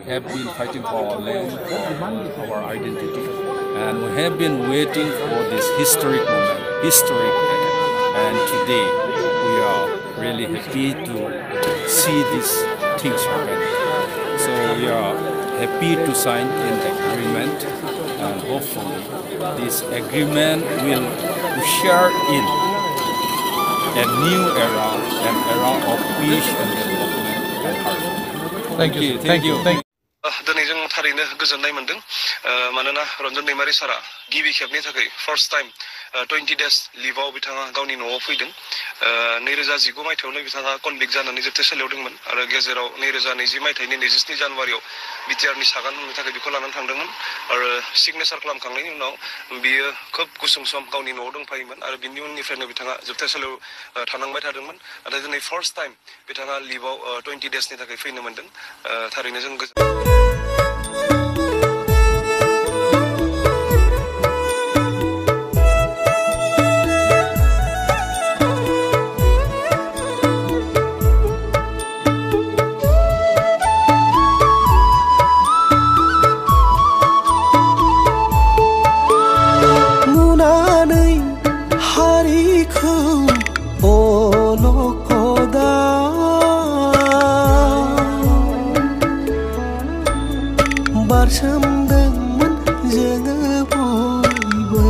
have been fighting for our land, for our identity, and we have been waiting for this historic moment, and today we are really happy to see these things happen. So we are happy to sign an agreement, and hopefully this agreement will usher in a new era, an era of peace and development and harmony. Thank you. दिनै जों थारैनो गोजोननाय मोनदों मानोना रन्जन दैमारि सारा गिबि खेबनि थाखाय फर्स्ट टाइम 20 days लिभाव बिथाङा गावनि न'आव फैदों 2019 मायथाइयावनो बिथाङा कनभिक्ट जानानै जोबथेसालियाव दंमोन आरो गेजेराव 2020 मायथाइनि 27 जानुवारियाव बिटिआरनि सागान होनो थाखाय बेखौ लानानै थांदोंमोन आरो सिगनेचार खालामखांनायनि उनाव बियो खोब गुसुं सम गावनि न'आव दंफायोमोन आरो बिनि उननिफ्रायनो बिथाङा जोबथेसालियाव थानांबाय थादोंमोन नाथाय दिनै फर्स्ट टाइम बिथाङा लिभाव 20 daysनि थाखाय फैनो मोनदों थारैनो जों बारसोमदोंमोन जोङो बयबो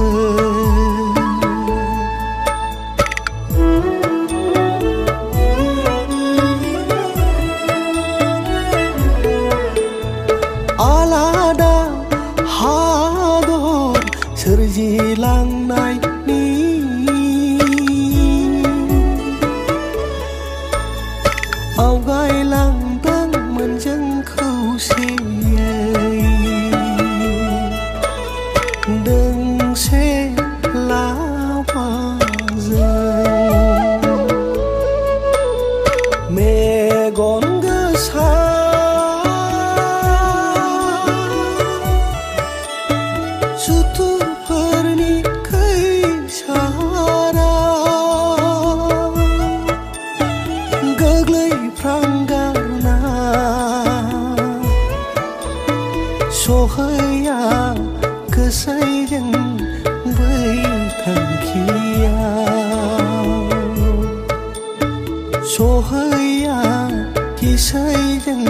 आलादा हादर सोरजिलांनायनि आवगायलांदोंमोन जों खौसेयै दोंसे लामाजों मेगन गोसा सुथुरफोरनि खैसारा गोग्लैफ्रांगारना सहैया गोसैजों बै थांखियाव सहैया गोसैजों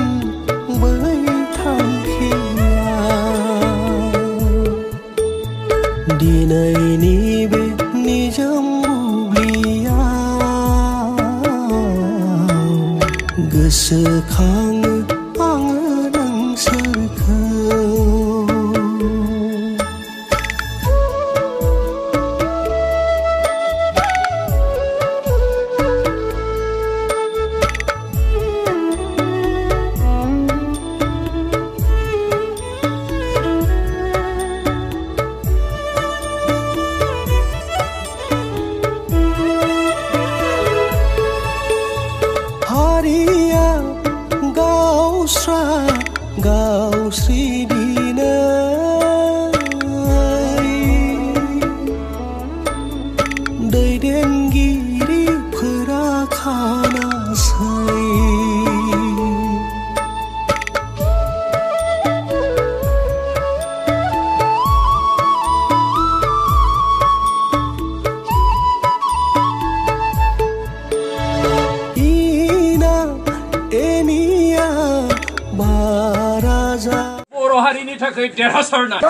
बै थांखियाव दिनैनि बे निजोम बुब्लियाव गोसोखाङो आङो नोंसोरखौ हारिया गावस्रि दिनै दैदेनगिरिफोरा खानासै बर' हारिनि थाखाय देरहासारनाय